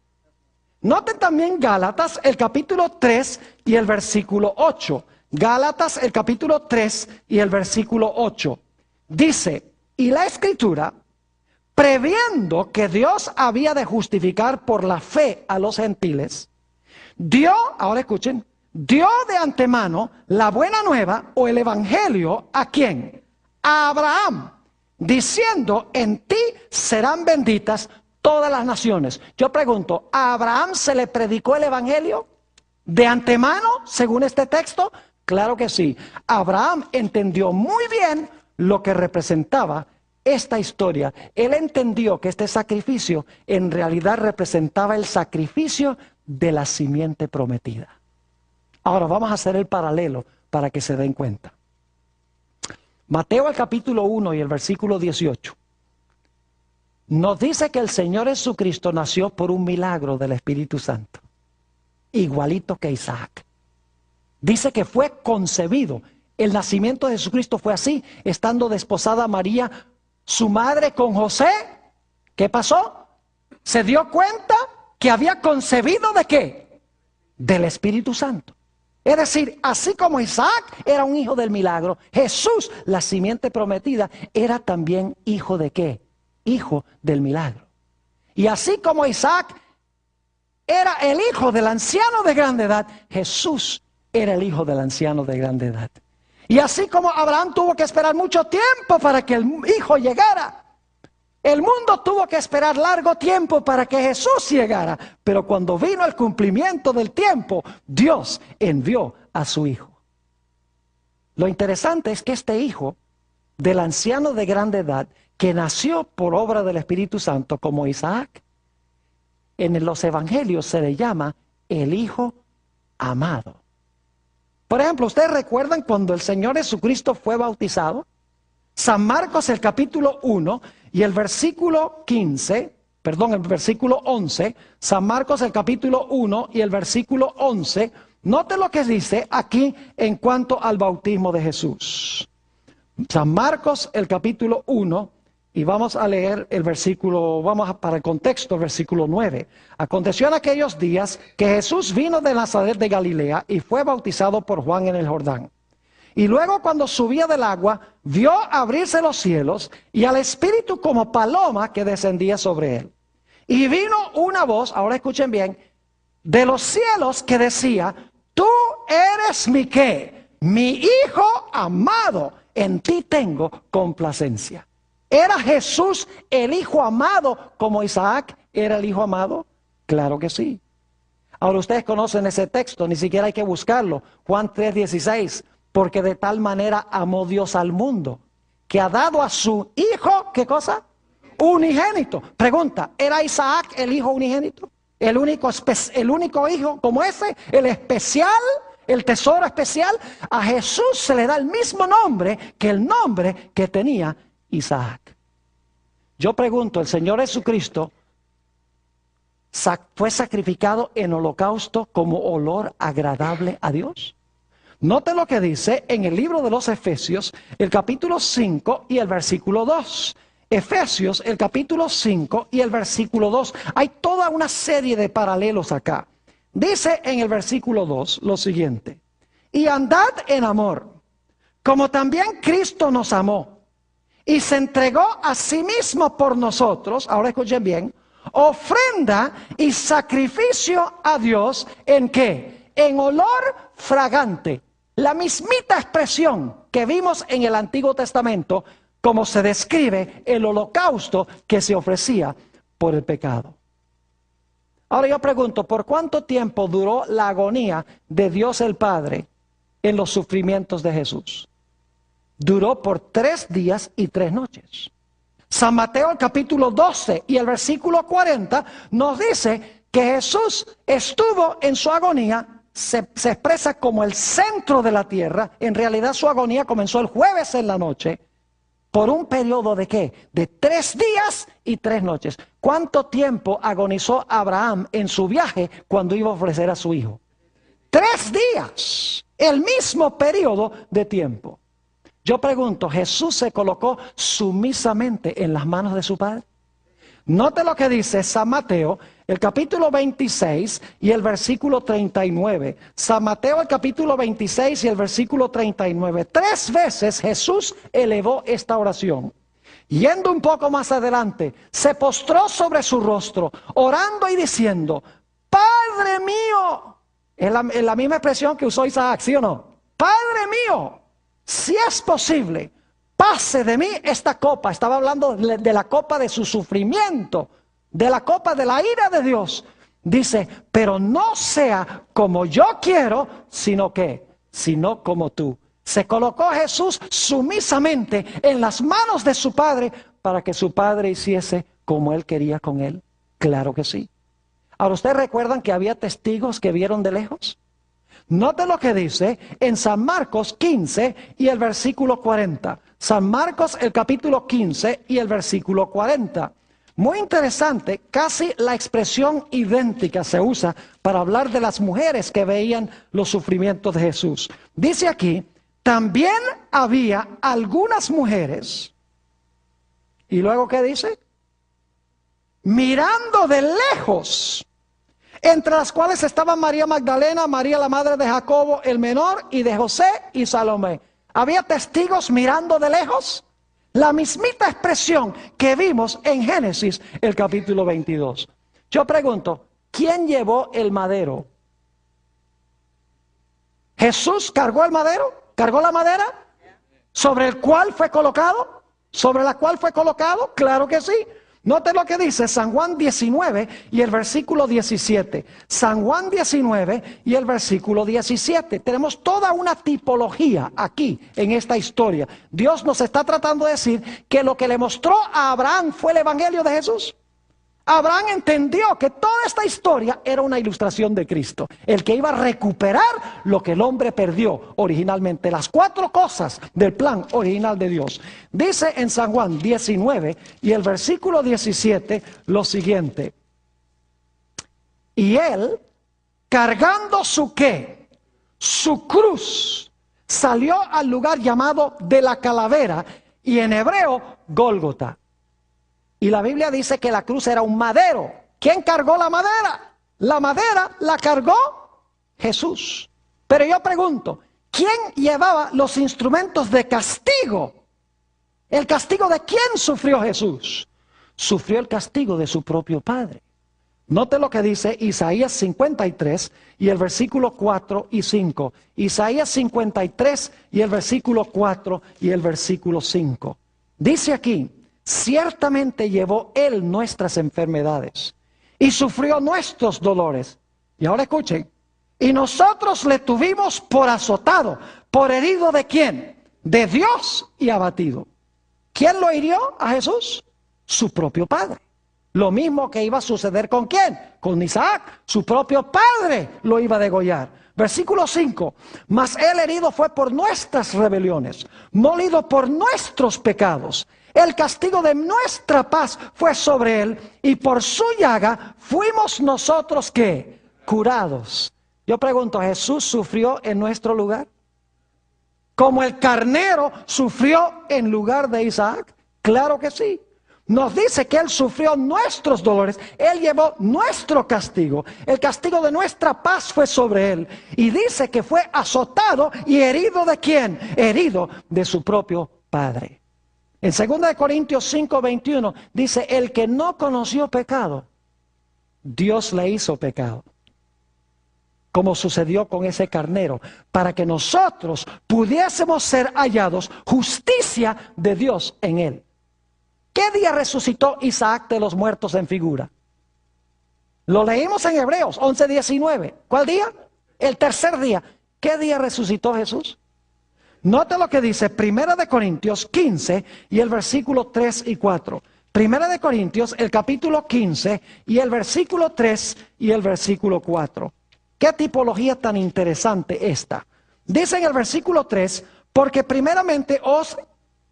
Noten también Gálatas el capítulo 3 y el versículo 8. Gálatas el capítulo 3 y el versículo 8. Dice, y la escritura, previendo que Dios había de justificar por la fe a los gentiles, dio, ahora escuchen, dio de antemano la buena nueva o el evangelio ¿a quién? A Abraham, diciendo, en ti serán benditas todas las naciones. Yo pregunto, ¿a Abraham se le predicó el evangelio de antemano, según este texto? Claro que sí. Abraham entendió muy bien lo que representaba esta historia. Él entendió que este sacrificio en realidad representaba el sacrificio de la simiente prometida. Ahora vamos a hacer el paralelo para que se den cuenta. Mateo el capítulo 1 y el versículo 18 nos dice que el Señor Jesucristo nació por un milagro del Espíritu Santo, igualito que Isaac. Dice que fue concebido. El nacimiento de Jesucristo fue así, estando desposada María, su madre, con José. ¿Qué pasó? Se dio cuenta que había concebido ¿de qué? Del Espíritu Santo. Es decir, así como Isaac era un hijo del milagro, Jesús, la simiente prometida, era también hijo ¿de qué? Hijo del milagro. Y así como Isaac era el hijo del anciano de grande edad, Jesús era el hijo del anciano de grande edad. Y así como Abraham tuvo que esperar mucho tiempo para que el hijo llegara, el mundo tuvo que esperar largo tiempo para que Jesús llegara. Pero cuando vino el cumplimiento del tiempo, Dios envió a su hijo. Lo interesante es que este hijo del anciano de grande edad, que nació por obra del Espíritu Santo como Isaac, en los evangelios se le llama el hijo amado. Por ejemplo, ¿ustedes recuerdan cuando el Señor Jesucristo fue bautizado? San Marcos el capítulo 1 y el versículo 11, San Marcos el capítulo 1 y el versículo 11, note lo que dice aquí en cuanto al bautismo de Jesús. San Marcos el capítulo 1 y vamos a leer el versículo, para el contexto, el versículo 9. Aconteció en aquellos días que Jesús vino de Nazaret de Galilea y fue bautizado por Juan en el Jordán. Y luego cuando subía del agua, vio abrirse los cielos y al Espíritu como paloma que descendía sobre él. Y vino una voz, ahora escuchen bien, de los cielos que decía, tú eres mi ¿qué? Mi hijo amado, en ti tengo complacencia. ¿Era Jesús el hijo amado como Isaac era el hijo amado? Claro que sí. Ahora ustedes conocen ese texto, ni siquiera hay que buscarlo. Juan 3:16. Porque de tal manera amó Dios al mundo, que ha dado a su hijo, ¿qué cosa? Unigénito. Pregunta, ¿era Isaac el hijo unigénito? El único hijo como ese, el especial, el tesoro especial. A Jesús se le da el mismo nombre que el nombre que tenía Isaac. Yo pregunto, ¿el Señor Jesucristo fue sacrificado en holocausto como olor agradable a Dios? Note lo que dice en el libro de los Efesios, el capítulo 5 y el versículo 2. Efesios, el capítulo 5 y el versículo 2. Hay toda una serie de paralelos acá. Dice en el versículo 2 lo siguiente. Y andad en amor, como también Cristo nos amó, y se entregó a sí mismo por nosotros, ahora escuchen bien, ofrenda y sacrificio a Dios, ¿en qué? En olor fragante. La mismita expresión que vimos en el Antiguo Testamento, como se describe el holocausto que se ofrecía por el pecado. Ahora yo pregunto, ¿por cuánto tiempo duró la agonía de Dios el Padre en los sufrimientos de Jesús? Duró por 3 días y 3 noches. San Mateo el capítulo 12 y el versículo 40 nos dice que Jesús estuvo en su agonía. Se expresa como el centro de la tierra. En realidad su agonía comenzó el jueves en la noche. ¿Por un periodo de qué? De 3 días y 3 noches. ¿Cuánto tiempo agonizó Abraham en su viaje cuando iba a ofrecer a su hijo? 3 días. El mismo periodo de tiempo. Yo pregunto, ¿Jesús se colocó sumisamente en las manos de su Padre? Note lo que dice San Mateo, el capítulo 26 y el versículo 39. San Mateo, el capítulo 26 y el versículo 39. 3 veces Jesús elevó esta oración. Yendo un poco más adelante, se postró sobre su rostro, orando y diciendo, Padre mío. Es la misma expresión que usó Isaac, ¿sí o no? Padre mío, si es posible, pase de mí esta copa. Estaba hablando de la copa de su sufrimiento, de la copa de la ira de Dios, dice, pero no sea como yo quiero, sino como tú. Se colocó Jesús sumisamente en las manos de su Padre para que su Padre hiciese como Él quería con Él. Claro que sí. Ahora, ¿ustedes recuerdan que había testigos que vieron de lejos? Note lo que dice en San Marcos 15 y el versículo 40. San Marcos, el capítulo 15 y el versículo 40. Muy interesante, casi la expresión idéntica se usa para hablar de las mujeres que veían los sufrimientos de Jesús. Dice aquí, también había algunas mujeres, y luego ¿qué dice? Mirando de lejos, entre las cuales estaban María Magdalena, María la madre de Jacobo el menor y de José y Salomé. ¿Había testigos mirando de lejos? La mismita expresión que vimos en Génesis, el capítulo 22. Yo pregunto, ¿quién llevó el madero? ¿Jesús cargó el madero? ¿Cargó la madera? ¿Sobre el cual fue colocado? ¿Sobre la cual fue colocado? Claro que sí. Note lo que dice San Juan 19 y el versículo 17. San Juan 19 y el versículo 17. Tenemos toda una tipología aquí en esta historia. Dios nos está tratando de decir que lo que le mostró a Abraham fue el evangelio de Jesús. Abraham entendió que toda esta historia era una ilustración de Cristo, el que iba a recuperar lo que el hombre perdió originalmente, las 4 cosas del plan original de Dios. Dice en San Juan 19 y el versículo 17 lo siguiente: y él, cargando su ¿qué? Su cruz, salió al lugar llamado de la calavera, y en hebreo Gólgota. Y la Biblia dice que la cruz era un madero. ¿Quién cargó la madera? La madera la cargó Jesús. Pero yo pregunto, ¿quién llevaba los instrumentos de castigo? ¿El castigo de quién sufrió Jesús? Sufrió el castigo de su propio Padre. Note lo que dice Isaías 53 y el versículo 4 y 5. Isaías 53 y el versículo 4 y el versículo 5. Dice aquí: ciertamente llevó Él nuestras enfermedades y sufrió nuestros dolores. Y ahora escuchen, y nosotros le tuvimos por azotado, por herido ¿de quién? De Dios y abatido. ¿Quién lo hirió a Jesús? Su propio Padre. Lo mismo que iba a suceder ¿con quién? Con Isaac. Su propio padre lo iba a degollar. Versículo 5. Mas Él herido fue por nuestras rebeliones, molido por nuestros pecados. El castigo de nuestra paz fue sobre Él, y por su llaga fuimos nosotros ¿qué? Curados. Yo pregunto, ¿Jesús sufrió en nuestro lugar? ¿Como el carnero sufrió en lugar de Isaac? Claro que sí. Nos dice que Él sufrió nuestros dolores, Él llevó nuestro castigo, el castigo de nuestra paz fue sobre Él. Y dice que fue azotado y herido ¿de quién? Herido de su propio Padre. En 2 Corintios 5:21 dice, el que no conoció pecado, Dios le hizo pecado. Como sucedió con ese carnero, para que nosotros pudiésemos ser hallados justicia de Dios en Él. ¿Qué día resucitó Isaac de los muertos en figura? Lo leímos en Hebreos 11:19. ¿Cuál día? El tercer día. ¿Qué día resucitó Jesús? Note lo que dice 1 Corintios 15 y el versículo 3 y 4. 1 Corintios, el capítulo 15 y el versículo 3 y el versículo 4. ¿Qué tipología tan interesante esta? Dice en el versículo 3, porque primeramente os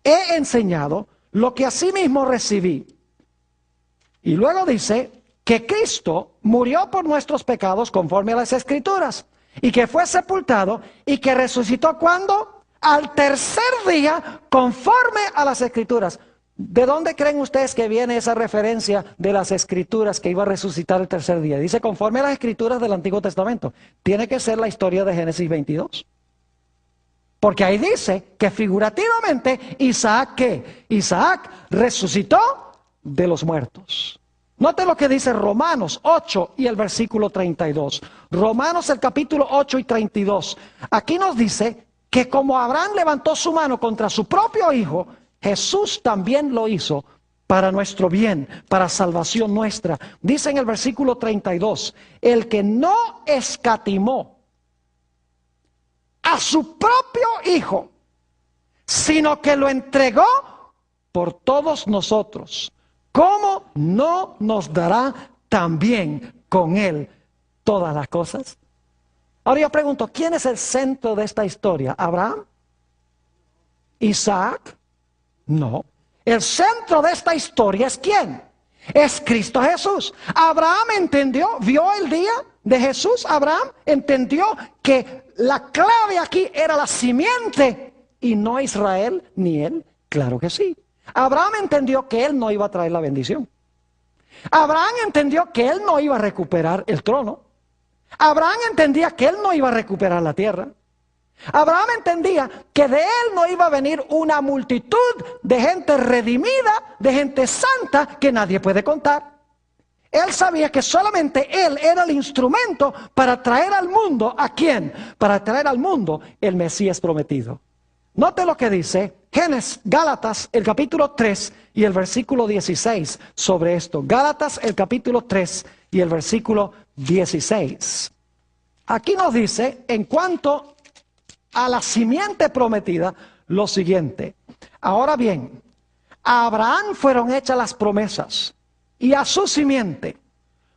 he enseñado lo que asimismo recibí. Y luego dice que Cristo murió por nuestros pecados conforme a las Escrituras, y que fue sepultado y que resucitó ¿cuándo? Al tercer día conforme a las Escrituras. ¿De dónde creen ustedes que viene esa referencia de las Escrituras que iba a resucitar el tercer día? Dice conforme a las Escrituras del Antiguo Testamento. Tiene que ser la historia de Génesis 22. Porque ahí dice que figurativamente Isaac, ¿qué? Isaac resucitó de los muertos. Note lo que dice Romanos 8 y el versículo 32. Romanos el capítulo 8 y 32. Aquí nos dice que como Abraham levantó su mano contra su propio hijo, Jesús también lo hizo para nuestro bien, para salvación nuestra. Dice en el versículo 32, el que no escatimó a su propio Hijo, sino que lo entregó por todos nosotros, ¿cómo no nos dará también con Él todas las cosas? Ahora yo pregunto, ¿quién es el centro de esta historia? ¿Abraham? ¿Isaac? No. El centro de esta historia es ¿quién? Es Cristo Jesús. Abraham entendió, vio el día de Jesús. Abraham entendió que la clave aquí era la simiente y no Israel ni él. Claro que sí. Abraham entendió que él no iba a traer la bendición. Abraham entendió que él no iba a recuperar el trono. Abraham entendía que él no iba a recuperar la tierra. Abraham entendía que de él no iba a venir una multitud de gente redimida, de gente santa que nadie puede contar. Él sabía que solamente él era el instrumento para traer al mundo, ¿a quién? Para traer al mundo el Mesías prometido. Note lo que dice Gálatas el capítulo 3 y el versículo 16 sobre esto. Gálatas el capítulo 3 y el versículo 16. Aquí nos dice en cuanto a la simiente prometida lo siguiente. Ahora bien, a Abraham fueron hechas las promesas y a su simiente.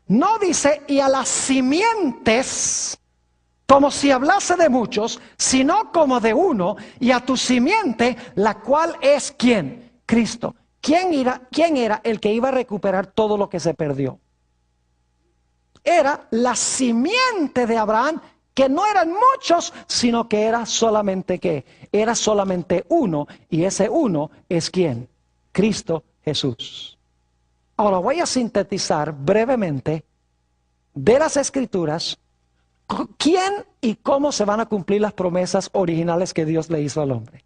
No dice y a las simientes como si hablase de muchos, sino como de uno, y a tu simiente, la cual es ¿quién? Cristo. ¿Quién era el que iba a recuperar todo lo que se perdió? Era la simiente de Abraham, que no eran muchos, sino que era solamente ¿qué? Era solamente uno, y ese uno es ¿quién? Cristo Jesús. Ahora voy a sintetizar brevemente de las Escrituras quién y cómo se van a cumplir las promesas originales que Dios le hizo al hombre.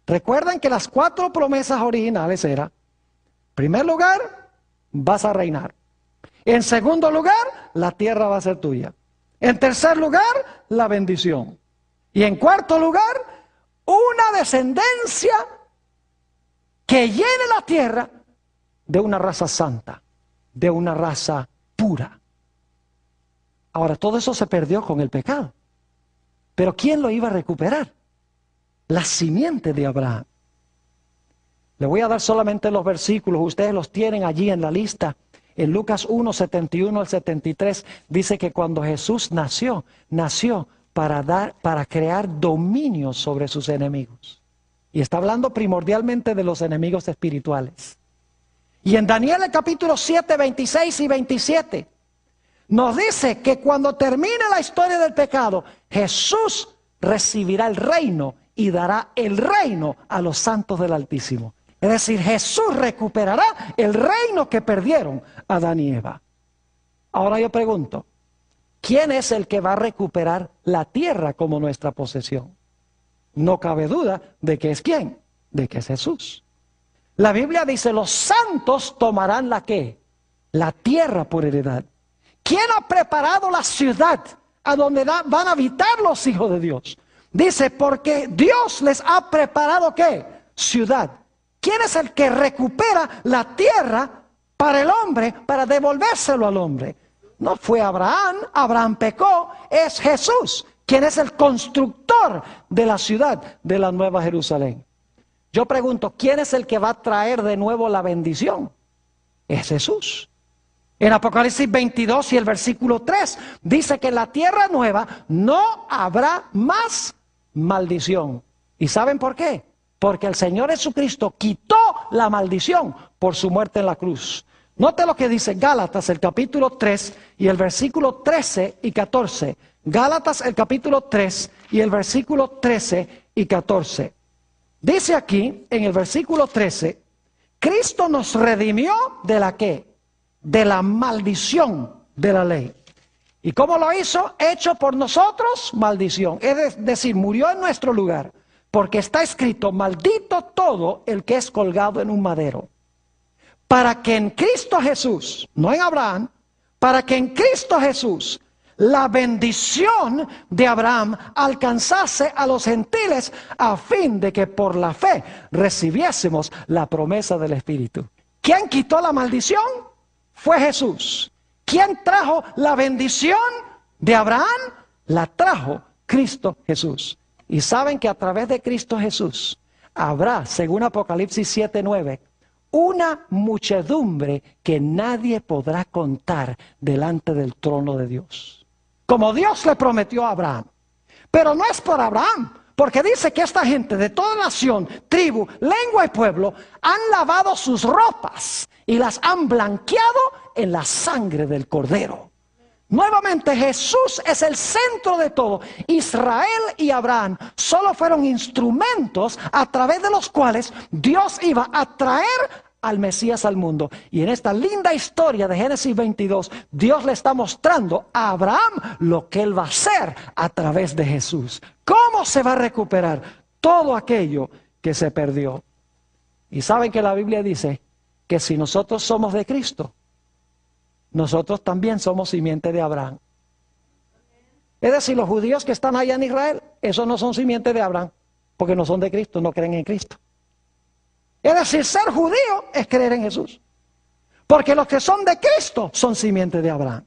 Recuerden que las 4 promesas originales eran: en primer lugar, vas a reinar. En segundo lugar, la tierra va a ser tuya. En tercer lugar, la bendición. Y en cuarto lugar, una descendencia que llene la tierra de una raza santa, de una raza pura. Ahora, todo eso se perdió con el pecado. Pero ¿quién lo iba a recuperar? La simiente de Abraham. Le voy a dar solamente los versículos, ustedes los tienen allí en la lista. En Lucas 1, 71 al 73, dice que cuando Jesús nació para crear dominio sobre sus enemigos. Y está hablando primordialmente de los enemigos espirituales. Y en Daniel el capítulo 7, 26 y 27, nos dice que cuando termine la historia del pecado, Jesús recibirá el reino y dará el reino a los santos del Altísimo. Es decir, Jesús recuperará el reino que perdieron Adán y Eva. Ahora yo pregunto, ¿quién es el que va a recuperar la tierra como nuestra posesión? No cabe duda de que es ¿quién? De que es Jesús. La Biblia dice, los santos tomarán ¿la qué? La tierra por heredad. ¿Quién ha preparado la ciudad a donde van a habitar los hijos de Dios? Dice, porque Dios les ha preparado ¿qué? Ciudad. ¿Quién es el que recupera la tierra para el hombre, para devolvérselo al hombre? No fue Abraham, Abraham pecó, es Jesús, quien es el constructor de la ciudad de la Nueva Jerusalén. Yo pregunto, ¿quién es el que va a traer de nuevo la bendición? Es Jesús. En Apocalipsis 22 y el versículo 3 dice que en la tierra nueva no habrá más maldición. ¿Y saben por qué? Porque el Señor Jesucristo quitó la maldición por su muerte en la cruz. Note lo que dice Gálatas el capítulo 3 y el versículo 13 y 14. Gálatas el capítulo 3 y el versículo 13 y 14. Dice aquí en el versículo 13, Cristo nos redimió de la ¿qué? De la maldición de la ley. ¿Y cómo lo hizo? Hecho por nosotros maldición. Es decir, murió en nuestro lugar. Porque está escrito, maldito todo el que es colgado en un madero. Para que en Cristo Jesús, no en Abraham, para que en Cristo Jesús la bendición de Abraham alcanzase a los gentiles a fin de que por la fe recibiésemos la promesa del Espíritu. ¿Quién quitó la maldición? Fue Jesús. ¿Quién trajo la bendición de Abraham? La trajo Cristo Jesús. Y saben que a través de Cristo Jesús habrá, según Apocalipsis 7:9, una muchedumbre que nadie podrá contar delante del trono de Dios. Como Dios le prometió a Abraham. Pero no es por Abraham, porque dice que esta gente de toda nación, tribu, lengua y pueblo han lavado sus ropas y las han blanqueado en la sangre del Cordero. Nuevamente Jesús es el centro de todo. Israel y Abraham solo fueron instrumentos a través de los cuales Dios iba a traer al Mesías al mundo. Y en esta linda historia de Génesis 22, Dios le está mostrando a Abraham lo que él va a hacer a través de Jesús. ¿Cómo se va a recuperar todo aquello que se perdió? Y saben que la Biblia dice que si nosotros somos de Cristo, nosotros también somos simiente de Abraham. Es decir, los judíos que están allá en Israel, esos no son simiente de Abraham, porque no son de Cristo, no creen en Cristo. Es decir, ser judío es creer en Jesús. Porque los que son de Cristo son simiente de Abraham.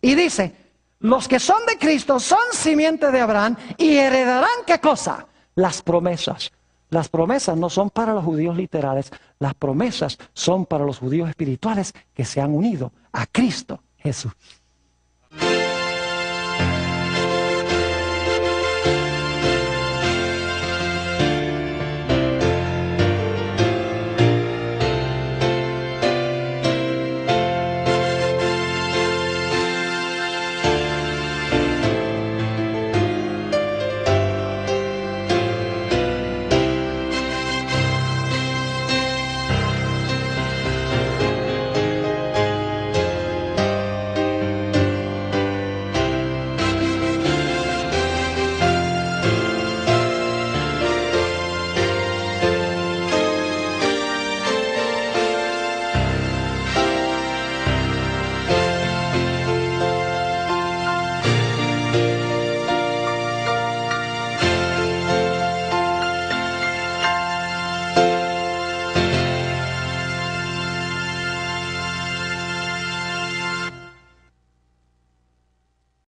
Y dice, los que son de Cristo son simiente de Abraham y heredarán, ¿qué cosa? Las promesas. Las promesas no son para los judíos literales, las promesas son para los judíos espirituales que se han unido a Cristo Jesús.